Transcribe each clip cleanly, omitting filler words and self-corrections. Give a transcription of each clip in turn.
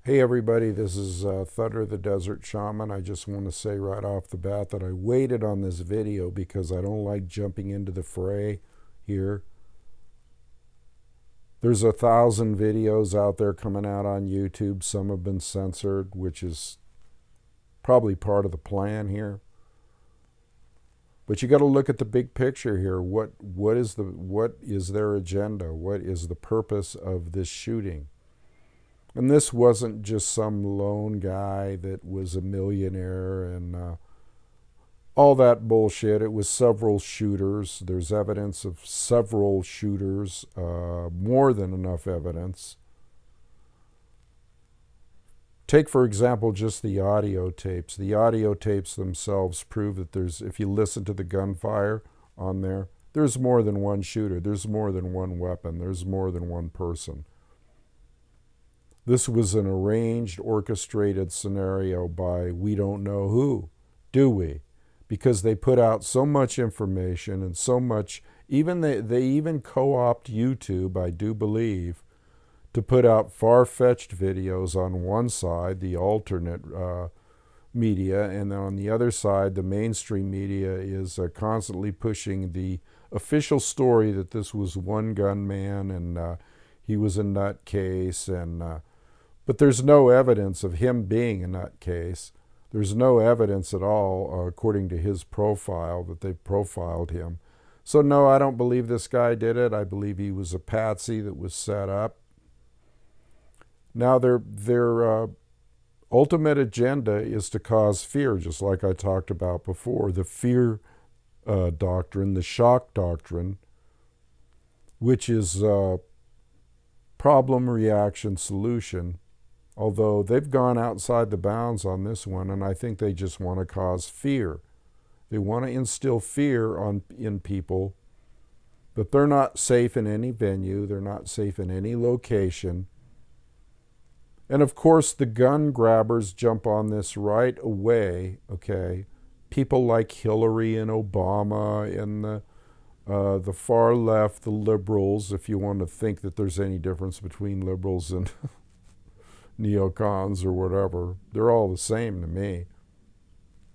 Hey everybody, this is Thunder the Desert Shaman. I just want to say right off the bat that I waited on this video because I don't like jumping into the fray here. There's 1,000 videos out there coming out on YouTube. Some have been censored, which is probably part of the plan here. But you got to look at the big picture here. What is their agenda? What is the purpose of this shooting? And this wasn't just some lone guy that was a millionaire and all that bullshit. It was several shooters. There's evidence of several shooters, more than enough evidence. Take, for example, just the audio tapes. The audio tapes themselves prove that if you listen to the gunfire on there, there's more than one shooter. There's more than one weapon. There's more than one person. This was an arranged, orchestrated scenario by we don't know who, do we? Because they put out so much information and so much, they even co-opt YouTube, I do believe, to put out far-fetched videos on one side, the alternate media, and then on the other side, the mainstream media is constantly pushing the official story that this was one gunman and he was a nutcase and but there's no evidence of him being a nutcase. There's no evidence at all, according to his profile, that they've profiled him. So no, I don't believe this guy did it. I believe he was a patsy that was set up. Now their ultimate agenda is to cause fear, just like I talked about before. The fear doctrine, the shock doctrine, which is problem, reaction, solution. Although they've gone outside the bounds on this one, and I think they just want to cause fear. They want to instill fear in people that they're not safe in any venue, they're not safe in any location. And of course, the gun grabbers jump on this right away, okay? People like Hillary and Obama and the far left, the liberals, if you want to think that there's any difference between liberals and neocons or whatever. They're all the same to me.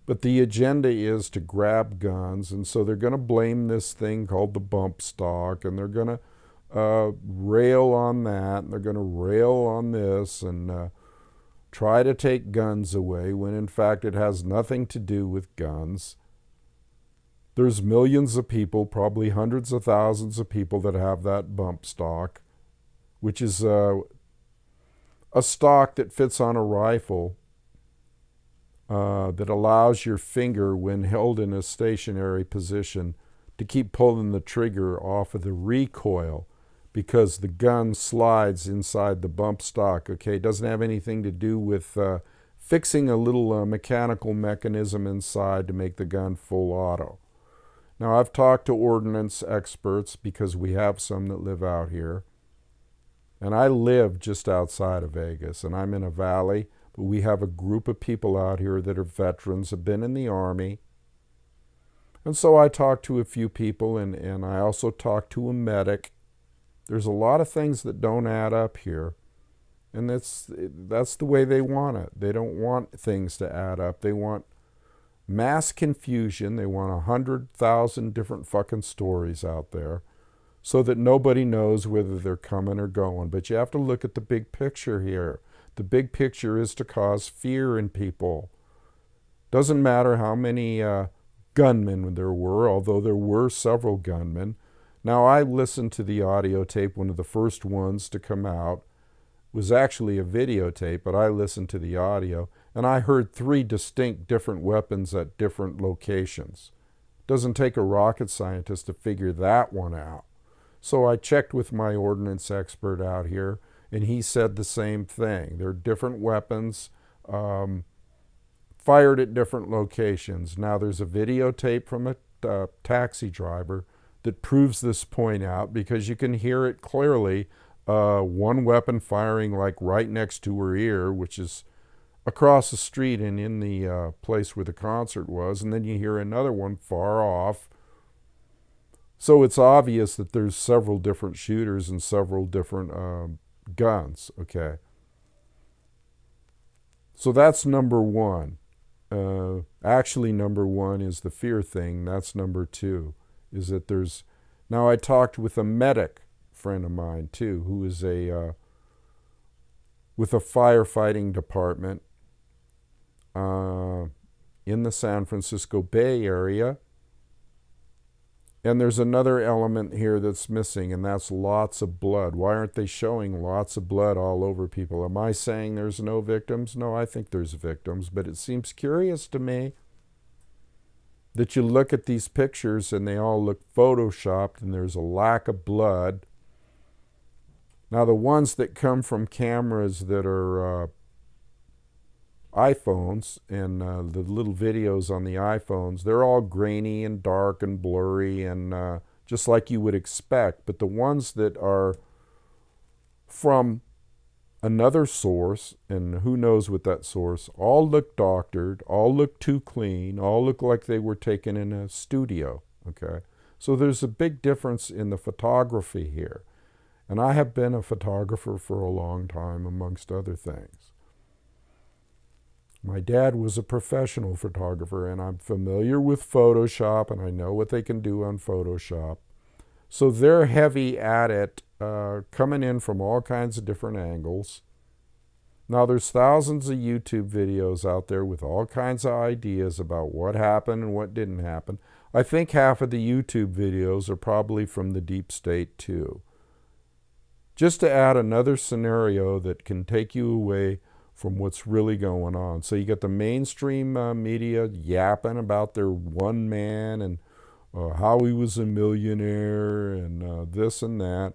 But the agenda is to grab guns, and so they're going to blame this thing called the bump stock, and they're going to rail on that, and they're going to rail on this, and try to take guns away, when in fact it has nothing to do with guns. There's millions of people, probably hundreds of thousands of people that have that bump stock, which is a stock that fits on a rifle that allows your finger, when held in a stationary position, to keep pulling the trigger off of the recoil, because the gun slides inside the bump stock. Okay, it doesn't have anything to do with fixing a little mechanical mechanism inside to make the gun full auto. Now, I've talked to ordnance experts, because we have some that live out here. And I live just outside of Vegas, and I'm in a valley, but we have a group of people out here that are veterans, have been in the Army. And so I talked to a few people, and I also talked to a medic. There's a lot of things that don't add up here, and that's the way they want it. They don't want things to add up. They want mass confusion. They want 100,000 different fucking stories out there, so that nobody knows whether they're coming or going. But you have to look at the big picture here. The big picture is to cause fear in people. Doesn't matter how many gunmen there were, although there were several gunmen. Now, I listened to the audio tape. One of the first ones to come out was actually a videotape, but I listened to the audio, and I heard 3 distinct different weapons at different locations. Doesn't take a rocket scientist to figure that one out. So I checked with my ordnance expert out here, and he said the same thing. They're different weapons, fired at different locations. Now, there's a videotape from a taxi driver that proves this point out, because you can hear it clearly. One weapon firing like right next to her ear, which is across the street and in the place where the concert was, and then you hear another one far off. So it's obvious that there's several different shooters and several different guns, okay? So that's number one. Actually, number one is the fear thing. That's number two, is that there's... Now, I talked with a medic friend of mine, too, who is with a firefighting department in the San Francisco Bay Area. And there's another element here that's missing, and that's lots of blood. Why aren't they showing lots of blood all over people? Am I saying there's no victims? No, I think there's victims, but it seems curious to me that you look at these pictures and they all look photoshopped and there's a lack of blood. Now, the ones that come from cameras that are iPhones and the little videos on the iPhones, they're all grainy and dark and blurry and just like you would expect. But the ones that are from another source, and who knows what that source, all look doctored, all look too clean, all look like they were taken in a studio, okay? So there's a big difference in the photography here. And I have been a photographer for a long time, amongst other things. My dad was a professional photographer, and I'm familiar with Photoshop, and I know what they can do on Photoshop. So they're heavy at it, coming in from all kinds of different angles. Now, there's thousands of YouTube videos out there with all kinds of ideas about what happened and what didn't happen. I think half of the YouTube videos are probably from the deep state, too. Just to add another scenario that can take you away from what's really going on. So you got the mainstream media yapping about their one man and how he was a millionaire and this and that,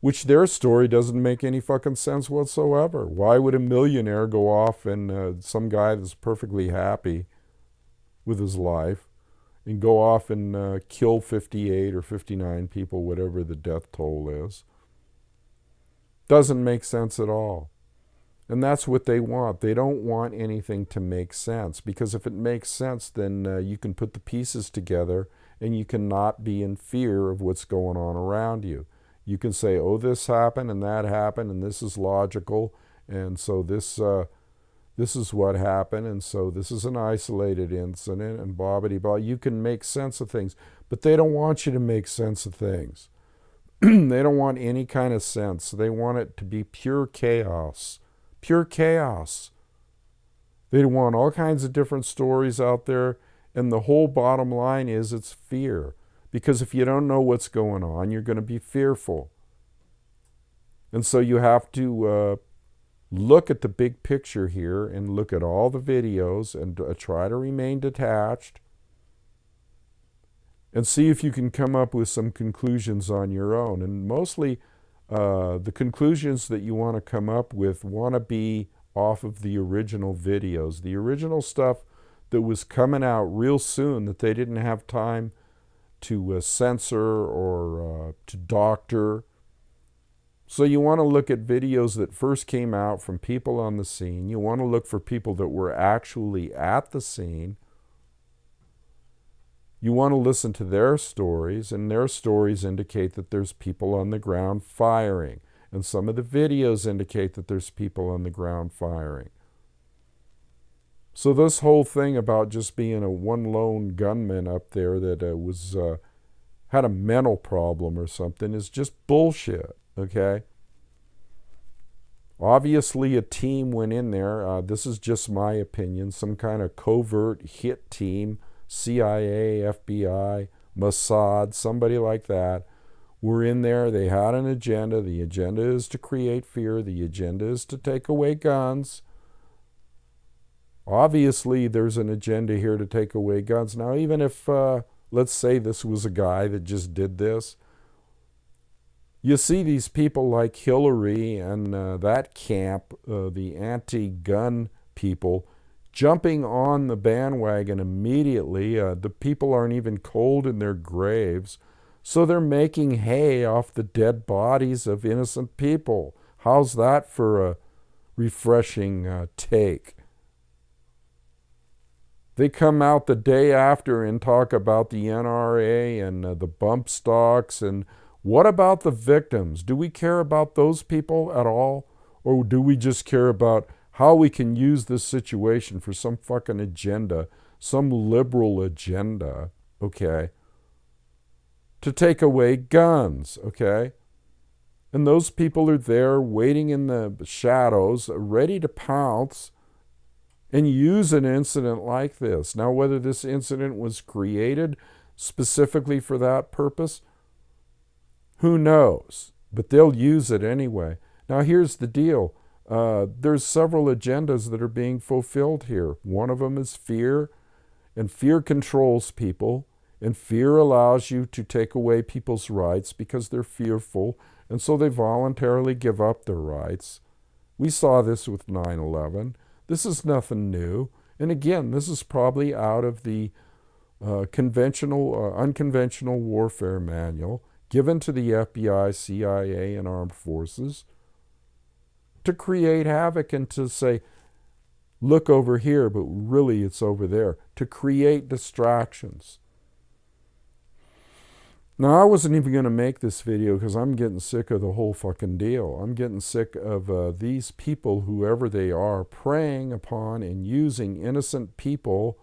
which their story doesn't make any fucking sense whatsoever. Why would a millionaire go off and some guy that's perfectly happy with his life and go off and kill 58 or 59 people, whatever the death toll is? Doesn't make sense at all. And that's what they want. They don't want anything to make sense, because if it makes sense, then you can put the pieces together and you cannot be in fear of what's going on around you. You can say, oh, this happened and that happened and this is logical, and so this is what happened, and so this is an isolated incident, and blah-blah-blah. You can make sense of things, but they don't want you to make sense of things. They don't want any kind of sense. They want it to be pure chaos. Pure chaos. They want all kinds of different stories out there, and the whole bottom line is it's fear. Because if you don't know what's going on, you're going to be fearful. And so you have to look at the big picture here and look at all the videos and try to remain detached and see if you can come up with some conclusions on your own. And mostly the conclusions that you want to come up with want to be off of the original videos, the original stuff that was coming out real soon that they didn't have time to censor or to doctor. So you want to look at videos that first came out from people on the scene. You want to look for people that were actually at the scene. You want to listen to their stories, and their stories indicate that there's people on the ground firing. And some of the videos indicate that there's people on the ground firing. So this whole thing about just being a one lone gunman up there that had a mental problem or something is just bullshit, okay? Obviously a team went in there. This is just my opinion. Some kind of covert hit team, CIA, FBI, Mossad, somebody like that, were in there. They had an agenda. The agenda is to create fear. The agenda is to take away guns. Obviously, there's an agenda here to take away guns. Now, even if, let's say this was a guy that just did this, you see these people like Hillary and that camp, the anti-gun people, jumping on the bandwagon immediately. The people aren't even cold in their graves. So they're making hay off the dead bodies of innocent people. How's that for a refreshing take? They come out the day after and talk about the NRA and the bump stocks. And what about the victims? Do we care about those people at all? Or do we just care about how we can use this situation for some fucking agenda, some liberal agenda, okay, to take away guns, okay? And those people are there waiting in the shadows, ready to pounce and use an incident like this. Now, whether this incident was created specifically for that purpose, who knows? But they'll use it anyway. Now, here's the deal. There's several agendas that are being fulfilled here. One of them is fear, and fear controls people, and fear allows you to take away people's rights because they're fearful, and so they voluntarily give up their rights. We saw this with 9/11. This is nothing new. And again, this is probably out of the unconventional warfare manual given to the FBI, CIA, and armed forces to create havoc and to say, look over here, but really it's over there, to create distractions. Now, I wasn't even going to make this video because I'm getting sick of the whole fucking deal. I'm getting sick of these people, whoever they are, preying upon and using innocent people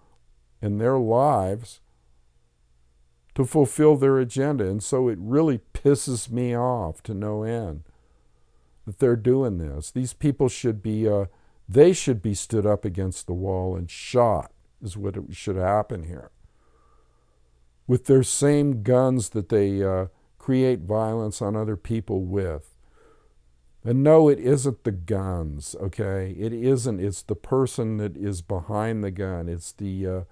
in their lives to fulfill their agenda. And so it really pisses me off to no end that they're doing this. These people should be, they should be stood up against the wall and shot, is what should happen here. With their same guns that they create violence on other people with. And no, it isn't the guns, okay? It isn't. It's the person that is behind the gun. It's the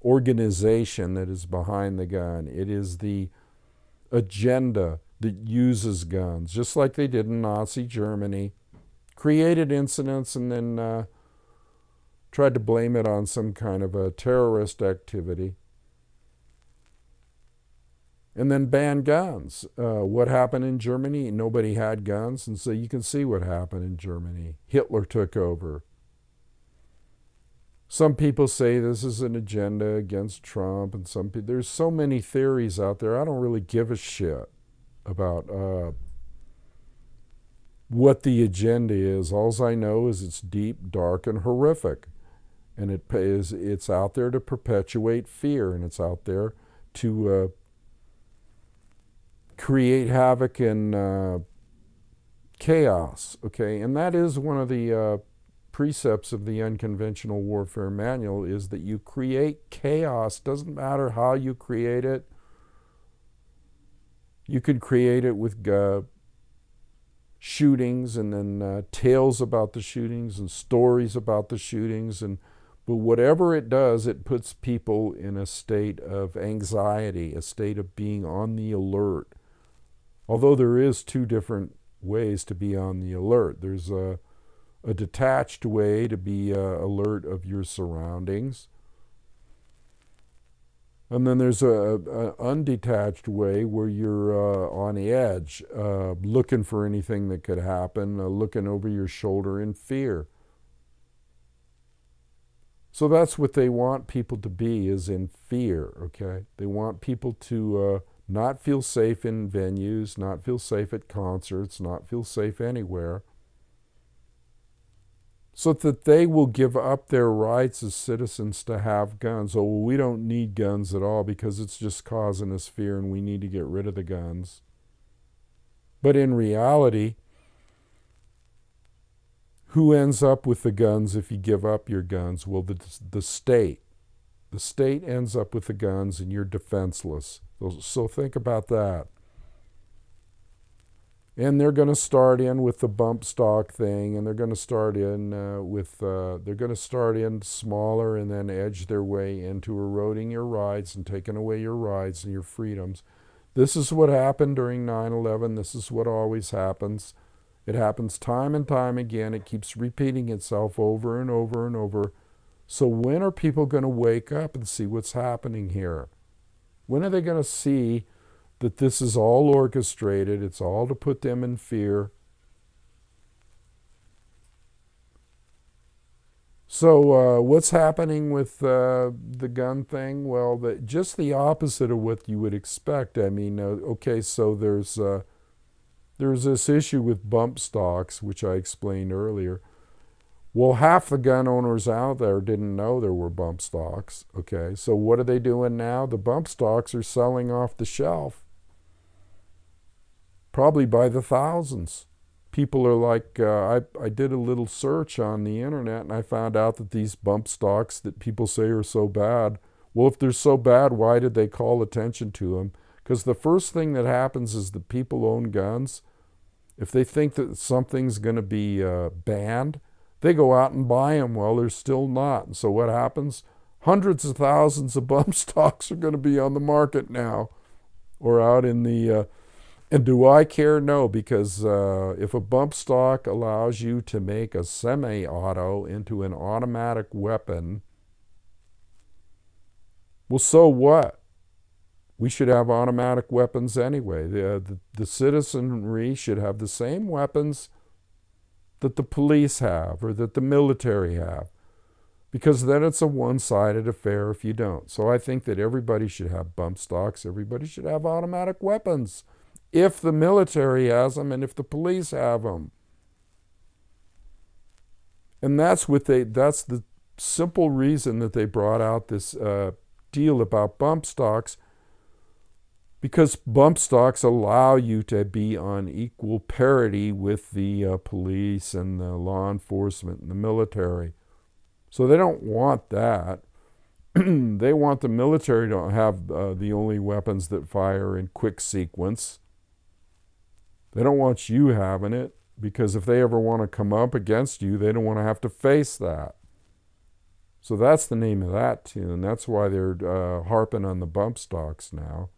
organization that is behind the gun. It is the agenda that uses guns, just like they did in Nazi Germany. Created incidents and then tried to blame it on some kind of a terrorist activity. And then ban guns. What happened in Germany? Nobody had guns, and so you can see what happened in Germany. Hitler took over. Some people say this is an agenda against Trump, and some people, there's so many theories out there. I don't really give a shit about what the agenda is. All I know is it's deep, dark, and horrific. And it's out there to perpetuate fear, and it's out there to create havoc and chaos, okay? And that is one of the precepts of the unconventional warfare manual, is that you create chaos. Doesn't matter how you create it. You could create it with shootings and then tales about the shootings and stories about the shootings, but whatever it does, it puts people in a state of anxiety, a state of being on the alert. Although there is two different ways to be on the alert. There's a detached way to be alert of your surroundings. And then there's an undetached way where you're on the edge, looking for anything that could happen, looking over your shoulder in fear. So that's what they want people to be, is in fear, okay? They want people to not feel safe in venues, not feel safe at concerts, not feel safe anywhere, so that they will give up their rights as citizens to have guns. Oh, well, we don't need guns at all because it's just causing us fear and we need to get rid of the guns. But in reality, who ends up with the guns if you give up your guns? Well, the state. The state ends up with the guns and you're defenseless. So think about that. And they're going to start in with the bump stock thing, and they're going to start in they're going to start in smaller and then edge their way into eroding your rights and taking away your rights and your freedoms. This is what happened during 9/11. This is what always happens. It happens time and time again. It keeps repeating itself over and over and over. So when are people going to wake up and see what's happening here? When are they going to see that this is all orchestrated? It's all to put them in fear. So what's happening with the gun thing? Well, just the opposite of what you would expect. I mean, okay, so there's this issue with bump stocks, which I explained earlier, Well, half the gun owners out there didn't know there were bump stocks. Okay, so what are they doing now? The bump stocks are selling off the shelf, probably by the thousands. People are like, I did a little search on the internet and I found out that these bump stocks that people say are so bad, well, if they're so bad, why did they call attention to them? Because the first thing that happens is that people own guns. If they think that something's going to be banned, they go out and buy them. Well, they're still not. And so what happens? Hundreds of thousands of bump stocks are going to be on the market now, or out in the and do I care? No, because if a bump stock allows you to make a semi-auto into an automatic weapon, well, so what? We should have automatic weapons anyway. The citizenry should have the same weapons that the police have or that the military have, because then it's a one-sided affair if you don't. So I think that everybody should have bump stocks. Everybody should have automatic weapons, if the military has them and if the police have them. And that's the simple reason that they brought out this deal about bump stocks, because bump stocks allow you to be on equal parity with the police and the law enforcement and the military. So they don't want that. They want the military to have the only weapons that fire in quick sequence. They don't want you having it, because if they ever want to come up against you, they don't want to have to face that. So that's the name of that tune. That's why they're harping on the bump stocks now.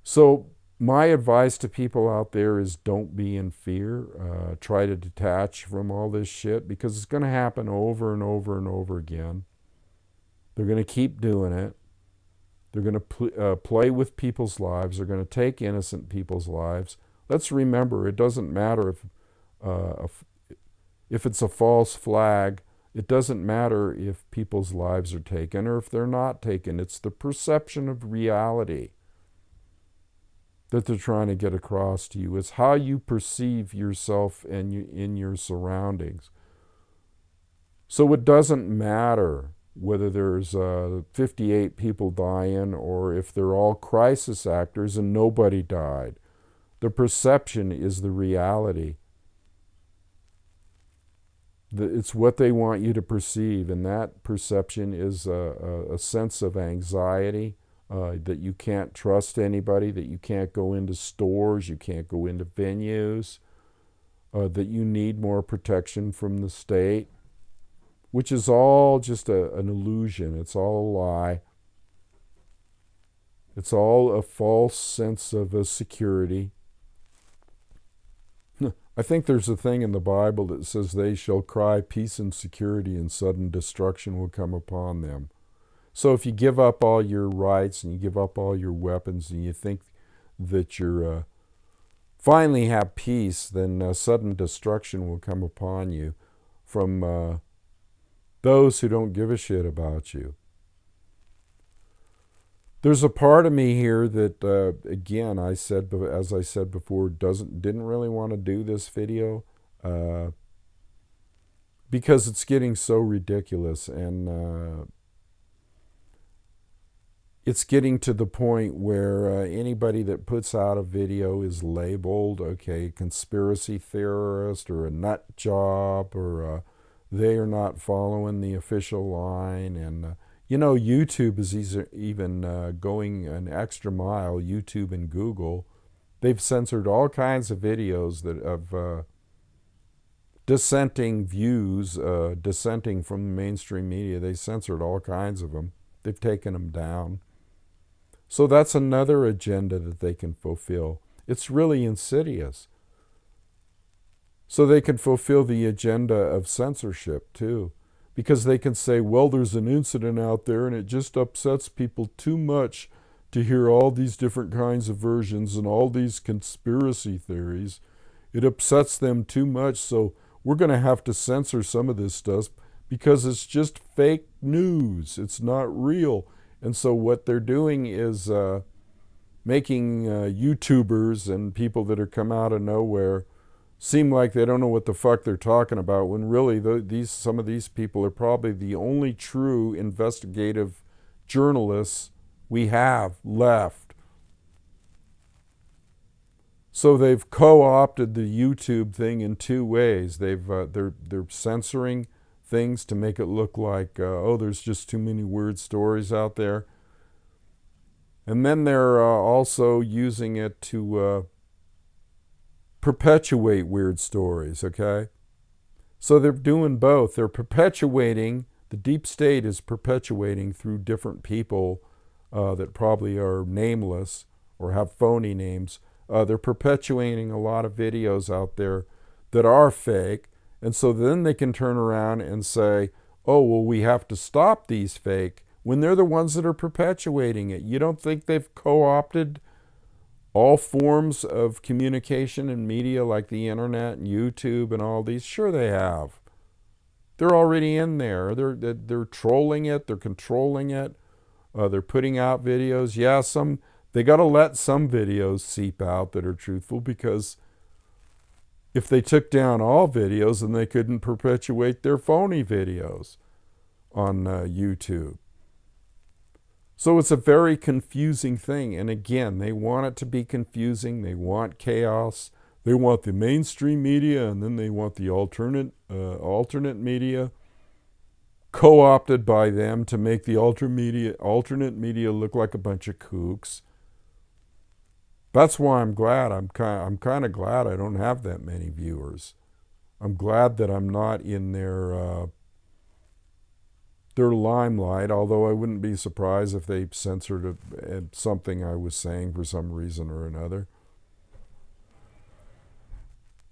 So my advice to people out there is don't be in fear. Try to detach from all this shit, because it's going to happen over and over and over again. They're going to keep doing it. They're going to play with people's lives. They're going to take innocent people's lives. Let's remember, it doesn't matter if it's a false flag. It doesn't matter if people's lives are taken or if they're not taken. It's the perception of reality that they're trying to get across to you. It's how you perceive yourself and in your surroundings. So it doesn't matter whether there's 58 people dying or if they're all crisis actors and nobody died. The perception is the reality. It's what they want you to perceive, and that perception is a sense of anxiety, that you can't trust anybody, that you can't go into stores, you can't go into venues, that you need more protection from the state, which is all just an illusion. It's all a lie. It's all a false sense of security. I think there's a thing in the Bible that says they shall cry peace and security and sudden destruction will come upon them. So if you give up all your rights and you give up all your weapons and you think that you're finally have peace, then sudden destruction will come upon you from those who don't give a shit about you. There's a part of me here that, again, as I said before, didn't really want to do this video because it's getting so ridiculous, and it's getting to the point where anybody that puts out a video is labeled, okay, conspiracy theorist or a nut job, or they are not following the official line. And YouTube is even going an extra mile. YouTube and Google, they've censored all kinds of videos that of dissenting views, dissenting from the mainstream media. They censored all kinds of them. They've taken them down. So that's another agenda that they can fulfill. It's really insidious. So they can fulfill the agenda of censorship too, because they can say, well, there's an incident out there and it just upsets people too much to hear all these different kinds of versions and all these conspiracy theories. It upsets them too much, so we're going to have to censor some of this stuff because it's just fake news. It's not real. And so what they're doing is making YouTubers and people that are come out of nowhere seem like they don't know what the fuck they're talking about, when really some of these people are probably the only true investigative journalists we have left. So they've co-opted the YouTube thing in two ways. They're censoring things to make it look like, oh, there's just too many weird stories out there. And then they're also using it to perpetuate weird stories, okay? So they're doing both. They're perpetuating, the deep state is perpetuating through different people that probably are nameless or have phony names. They're perpetuating a lot of videos out there that are fake. And so then they can turn around and say, oh, well, we have to stop these fake, when they're the ones that are perpetuating it. You don't think they've co-opted all forms of communication and media like the internet and YouTube and all these? Sure they have. They're already in there. They're trolling it. They're controlling it. They're putting out videos. Yeah, they got to let some videos seep out that are truthful, because if they took down all videos, then they couldn't perpetuate their phony videos on YouTube. So it's a very confusing thing. And again, they want it to be confusing. They want chaos. They want the mainstream media, and then they want the alternate media co-opted by them to make the alternate media look like a bunch of kooks. That's why I'm glad. I'm kind of glad I don't have that many viewers. I'm glad that I'm not in their limelight, although I wouldn't be surprised if they censored something I was saying for some reason or another.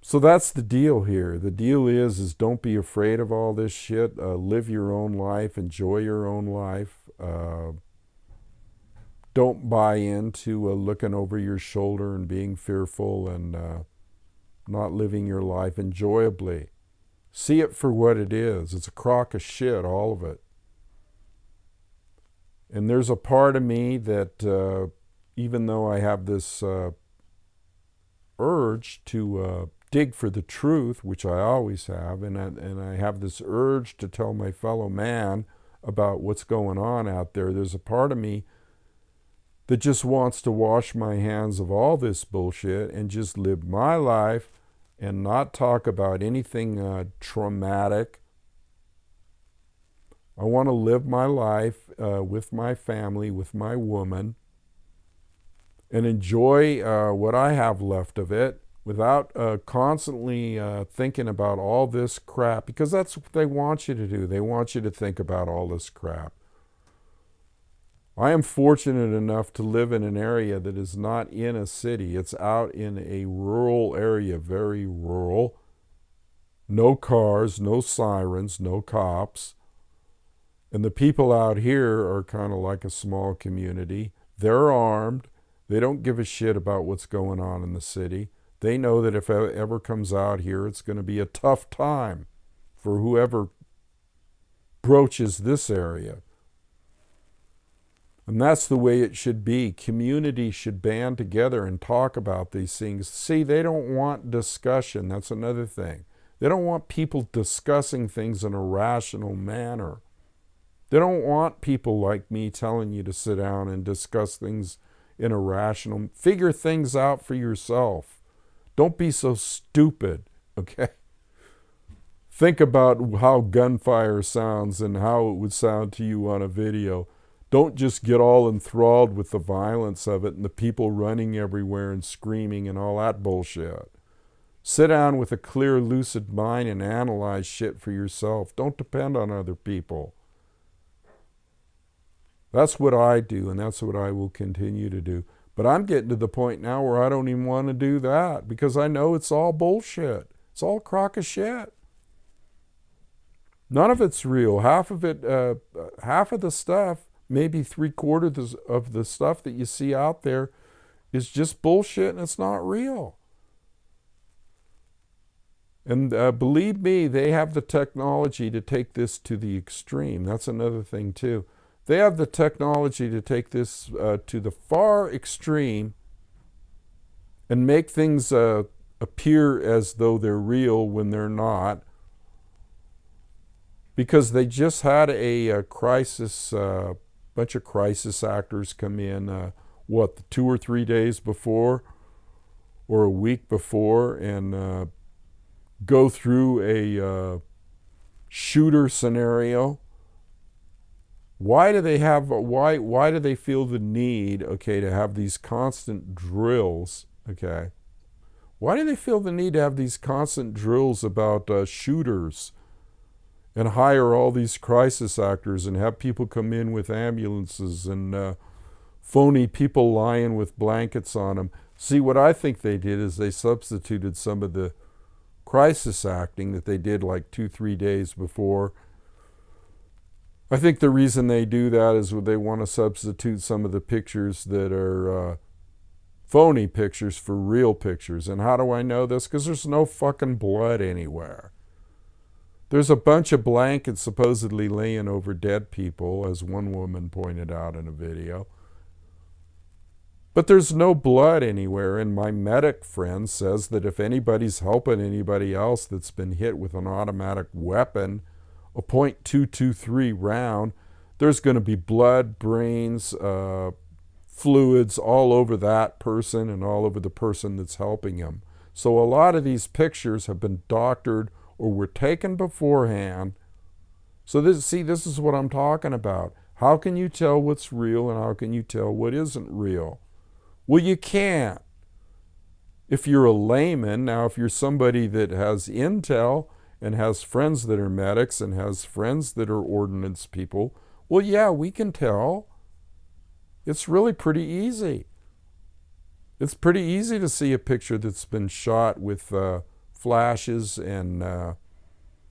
So that's the deal here. The deal is don't be afraid of all this shit. Live your own life. Enjoy your own life. Don't buy into looking over your shoulder and being fearful and not living your life enjoyably. See it for what it is. It's a crock of shit, all of it. And there's a part of me that, even though I have this urge to dig for the truth, which I always have, and I have this urge to tell my fellow man about what's going on out there, there's a part of me that just wants to wash my hands of all this bullshit and just live my life and not talk about anything traumatic. I want to live my life with my family, with my woman, and enjoy what I have left of it without constantly thinking about all this crap, because that's what they want you to do. They want you to think about all this crap. I am fortunate enough to live in an area that is not in a city. It's out in a rural area, very rural. No cars, no sirens, no cops. And the people out here are kind of like a small community. They're armed. They don't give a shit about what's going on in the city. They know that if it ever comes out here, it's going to be a tough time for whoever broaches this area. And that's the way it should be. Communities should band together and talk about these things. See, they don't want discussion. That's another thing. They don't want people discussing things in a rational manner. They don't want people like me telling you to sit down and discuss things in a rational, figure things out for yourself. Don't be so stupid, okay? Think about how gunfire sounds and how it would sound to you on a video. Don't just get all enthralled with the violence of it and the people running everywhere and screaming and all that bullshit. Sit down with a clear, lucid mind and analyze shit for yourself. Don't depend on other people. That's what I do, and that's what I will continue to do. But I'm getting to the point now where I don't even want to do that, because I know it's all bullshit. It's all a crock of shit. None of it's real. Half of the stuff, maybe 3/4 of the stuff that you see out there is just bullshit, and it's not real. And believe me, they have the technology to take this to the extreme. That's another thing too. They have the technology to take this to the far extreme and make things appear as though they're real when they're not, because they just had a crisis, bunch of crisis actors come in, 2 or 3 days before or a week before, and go through a shooter scenario. Why do they have, why do they feel the need, okay, to have these constant drills, okay? Why do they feel the need to have these constant drills about shooters and hire all these crisis actors and have people come in with ambulances and phony people lying with blankets on them? See, what I think they did is they substituted some of the crisis acting that they did like 2-3 days before. I think the reason they do that is they want to substitute some of the pictures that are phony pictures for real pictures. And how do I know this? Because there's no fucking blood anywhere. There's a bunch of blankets supposedly laying over dead people, as one woman pointed out in a video. But there's no blood anywhere, and my medic friend says that if anybody's helping anybody else that's been hit with an automatic weapon, a .223 round, there's going to be blood, brains, fluids all over that person and all over the person that's helping him. So a lot of these pictures have been doctored or were taken beforehand. So this is what I'm talking about. How can you tell what's real and how can you tell what isn't real? Well, you can't. If you're a layman, now if you're somebody that has intel and has friends that are medics and has friends that are ordnance people, well, yeah, we can tell. It's really pretty easy. It's pretty easy to see a picture that's been shot with flashes and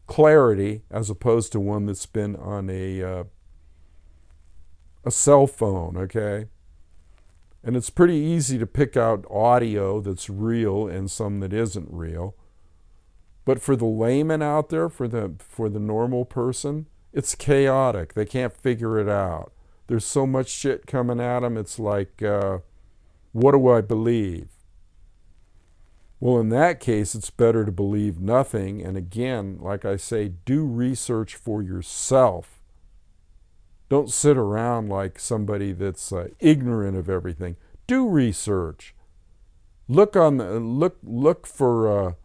clarity as opposed to one that's been on a cell phone, okay? And it's pretty easy to pick out audio that's real and some that isn't real. But for the layman out there, for the normal person, it's chaotic. They can't figure it out. There's so much shit coming at them, it's like, what do I believe? Well, in that case, it's better to believe nothing. And again, like I say, do research for yourself. Don't sit around like somebody that's ignorant of everything. Do research. Look for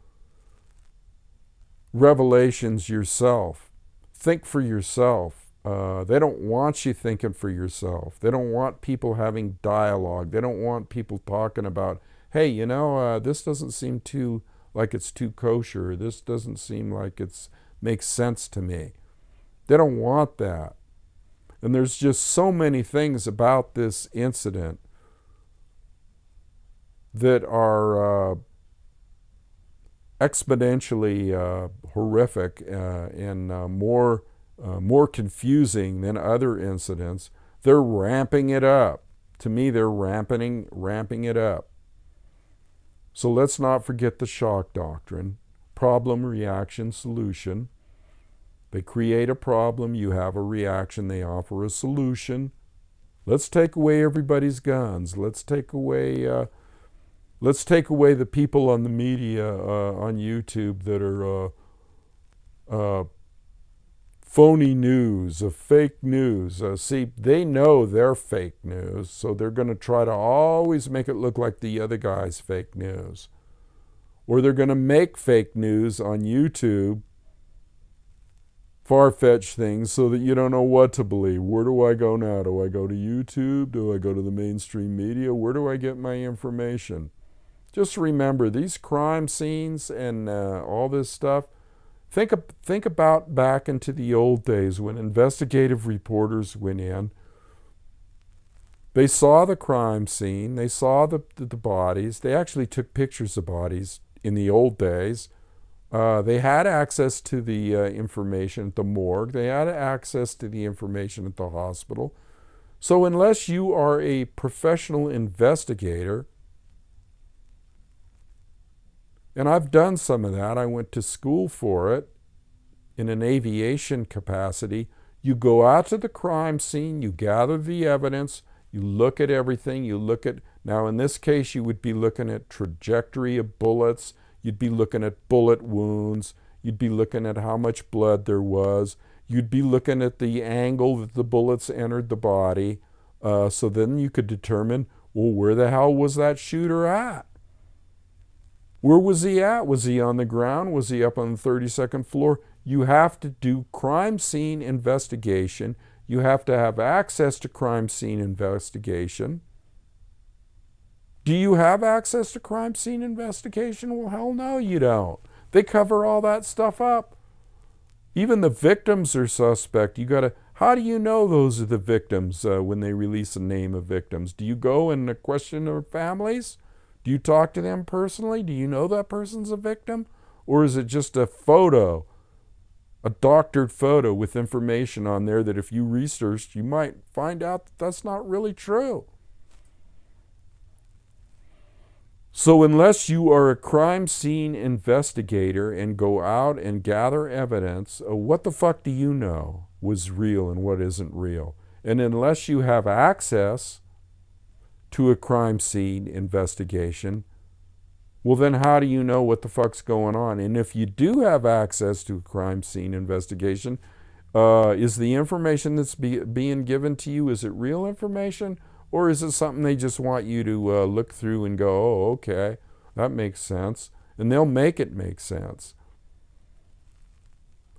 revelations yourself. Think for yourself. They don't want you thinking for yourself. They don't want people having dialogue. They don't want people talking about, hey, you know, this doesn't seem too like it's too kosher. This doesn't seem like it's makes sense to me. They don't want that. And there's just so many things about this incident that are exponentially horrific and more confusing than other incidents. They're ramping it up. To me, they're ramping it up. So let's not forget the shock doctrine. Problem, reaction, solution. They create a problem, you have a reaction, they offer a solution. Let's take away everybody's guns. Let's take away the people on the media on YouTube that are phony news, fake news. See, they know they're fake news, so they're going to try to always make it look like the other guy's fake news. Or they're going to make fake news on YouTube, far-fetched things, so that you don't know what to believe. Where do I go now? Do I go to YouTube? Do I go to the mainstream media? Where do I get my information? Just remember, these crime scenes and all this stuff, think about back into the old days when investigative reporters went in. They saw the crime scene. They saw the bodies. They actually took pictures of bodies in the old days. They had access to the information at the morgue. They had access to the information at the hospital. So unless you are a professional investigator, and I've done some of that, I went to school for it in an aviation capacity. You go out to the crime scene, you gather the evidence, you look at everything, now in this case you would be looking at trajectory of bullets, You'd be looking at bullet wounds. You'd be looking at how much blood there was. You'd be looking at the angle that the bullets entered the body. So then you could determine, well, where the hell was that shooter at? Where was he at? Was he on the ground? Was he up on the 32nd floor? You have to do crime scene investigation. You have to have access to crime scene investigation. Do you have access to crime scene investigation? Well, hell no, you don't. They cover all that stuff up. Even the victims are suspect. How do you know those are the victims when they release a name of victims? Do you go and question their families? Do you talk to them personally? Do you know that person's a victim? Or is it just a photo, a doctored photo with information on there that if you researched, you might find out that that's not really true? So unless you are a crime scene investigator and go out and gather evidence, what the fuck do you know was real and what isn't real? And unless you have access to a crime scene investigation, well then how do you know what the fuck's going on? And if you do have access to a crime scene investigation, is the information that's being given to you, is it real information? Or is it something they just want you to look through and go, oh, okay, that makes sense. And they'll make it make sense.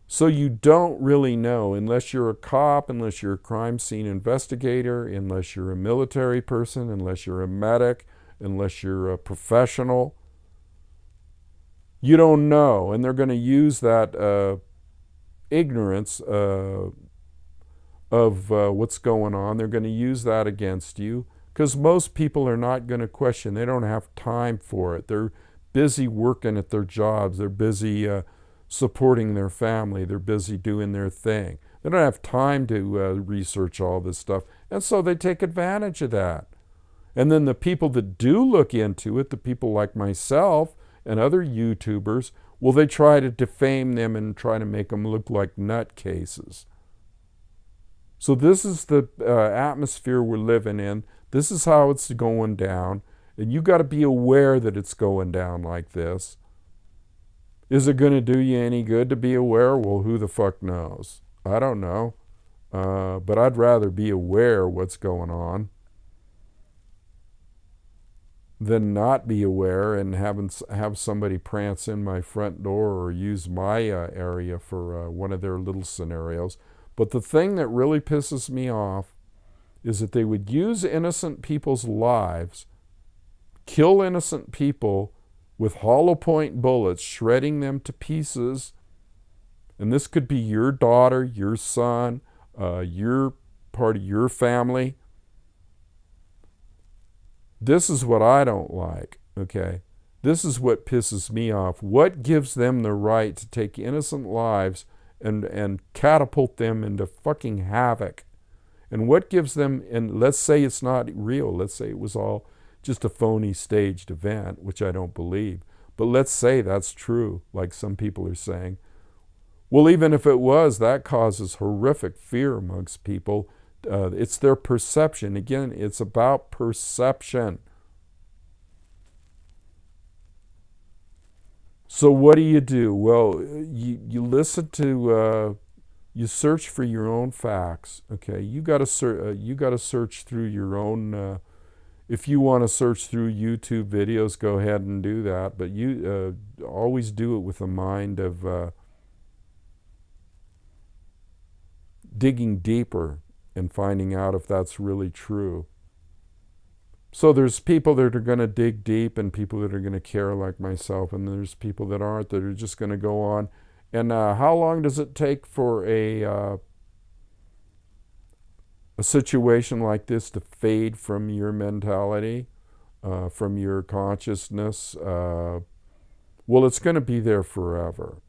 So you don't really know, unless you're a cop, unless you're a crime scene investigator, unless you're a military person, unless you're a medic, unless you're a professional. You don't know, and they're going to use that ignorance of what's going on. They're going to use that against you, because most people are not going to question. They don't have time for it. They're busy working at their jobs. They're busy supporting their family. They're busy doing their thing. They don't have time to research all this stuff. And so they take advantage of that. And then the people that do look into it, the people like myself and other YouTubers, well, they try to defame them and try to make them look like nutcases. So this is the atmosphere we're living in. This is how it's going down. And you got to be aware that it's going down like this. Is it going to do you any good to be aware? Well, who the fuck knows? I don't know. But I'd rather be aware what's going on than not be aware and have somebody prance in my front door or use my area for one of their little scenarios. But the thing that really pisses me off is that they would use innocent people's lives, kill innocent people with hollow point bullets, shredding them to pieces. And this could be your daughter, your son, your part of your family. This is what I don't like, okay? This is what pisses me off. What gives them the right to take innocent lives and catapult them into fucking havoc? And what gives them, and let's say it's not real, let's say it was all just a phony staged event, which I don't believe, but let's say that's true, like some people are saying. Well, even if it was, that causes horrific fear amongst people. It's their perception. Again, it's about perception. So what do? Well, you listen to, you search for your own facts. Okay, you got to search through your own. If you want to search through YouTube videos, go ahead and do that. But you always do it with a mind of digging deeper and finding out if that's really true. So there's people that are going to dig deep and people that are going to care like myself, and there's people that aren't, that are just going to go on. And how long does it take for a situation like this to fade from your mentality, from your consciousness? Well, it's going to be there forever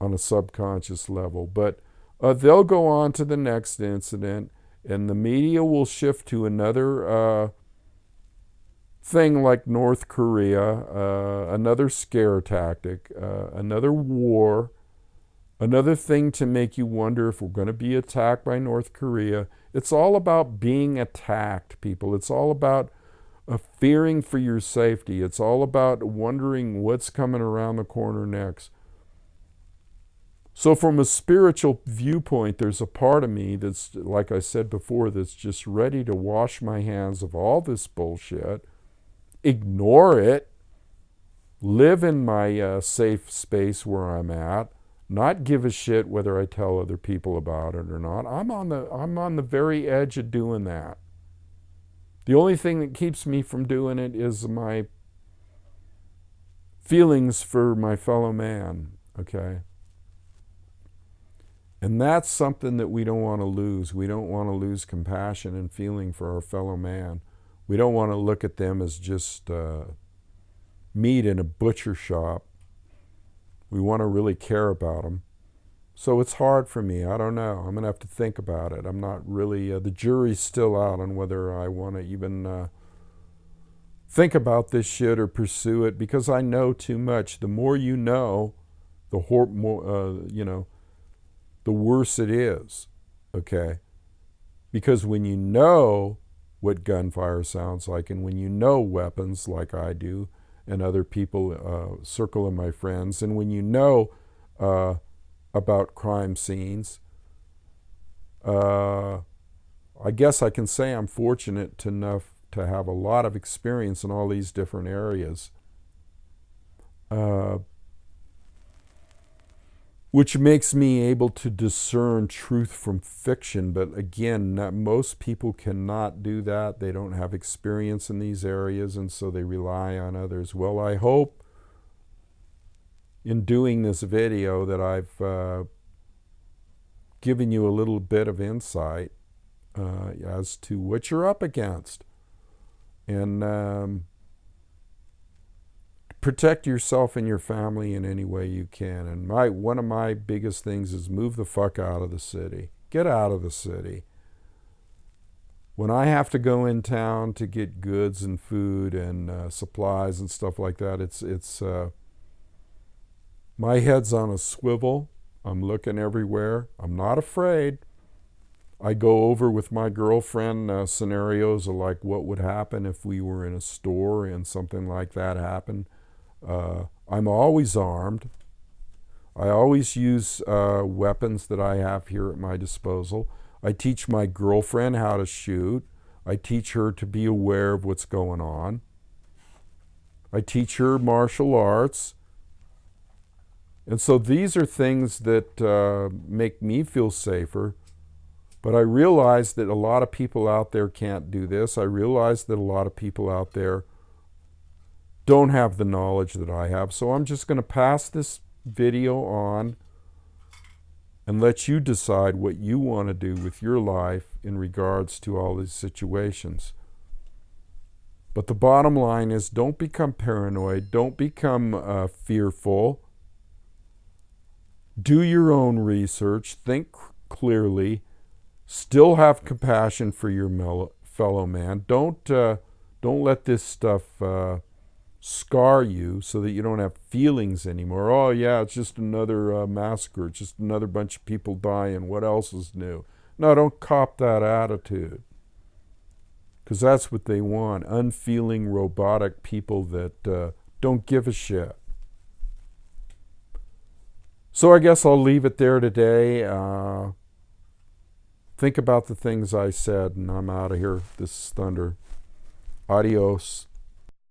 on a subconscious level. But they'll go on to the next incident, and the media will shift to another thing like North Korea, another scare tactic, another war, another thing to make you wonder if we're going to be attacked by North Korea. It's all about being attacked, people. It's all about fearing for your safety. It's all about wondering what's coming around the corner next. So from a spiritual viewpoint, there's a part of me that's, like I said before, that's just ready to wash my hands of all this bullshit, ignore it, live in my safe space where I'm at, not give a shit whether I tell other people about it or not. I'm on the very edge of doing that. The only thing that keeps me from doing it is my feelings for my fellow man, okay? And that's something that we don't want to lose. We don't want to lose compassion and feeling for our fellow man. We don't want to look at them as just meat in a butcher shop. We want to really care about them. So it's hard for me. I don't know. I'm going to have to think about it. I'm not really, the jury's still out on whether I want to even think about this shit or pursue it, because I know too much. The more you know, the the worse it is, okay? Because when you know what gunfire sounds like, and when you know weapons like I do, and other people, circle of my friends, and when you know about crime scenes, I guess I can say I'm fortunate enough to have a lot of experience in all these different areas. Which makes me able to discern truth from fiction. But again, most people cannot do that. They don't have experience in these areas, and so they rely on others. Well, I hope in doing this video that I've given you a little bit of insight as to what you're up against. And protect yourself and your family in any way you can. And one of my biggest things is move the fuck out of the city. Get out of the city. When I have to go in town to get goods and food and supplies and stuff like that, it's my head's on a swivel. I'm looking everywhere. I'm not afraid. I go over with my girlfriend scenarios of like what would happen if we were in a store and something like that happened. I'm always armed. I always use weapons that I have here at my disposal. I teach my girlfriend how to shoot. I teach her to be aware of what's going on. I teach her martial arts. And so these are things that make me feel safer. But I realize that a lot of people out there can't do this. I realize that a lot of people out there don't have the knowledge that I have. So I'm just going to pass this video on and let you decide what you want to do with your life in regards to all these situations. But the bottom line is, don't become paranoid. Don't become fearful. Do your own research. Think clearly. Still have compassion for your fellow man. Don't let this stuff scar you so that you don't have feelings anymore. Oh yeah, it's just another massacre. It's just another bunch of people dying. What else is new? No, don't cop that attitude. Because that's what they want. Unfeeling, robotic people that don't give a shit. So I guess I'll leave it there today. Think about the things I said, and I'm out of here. This is Thunder. Adios.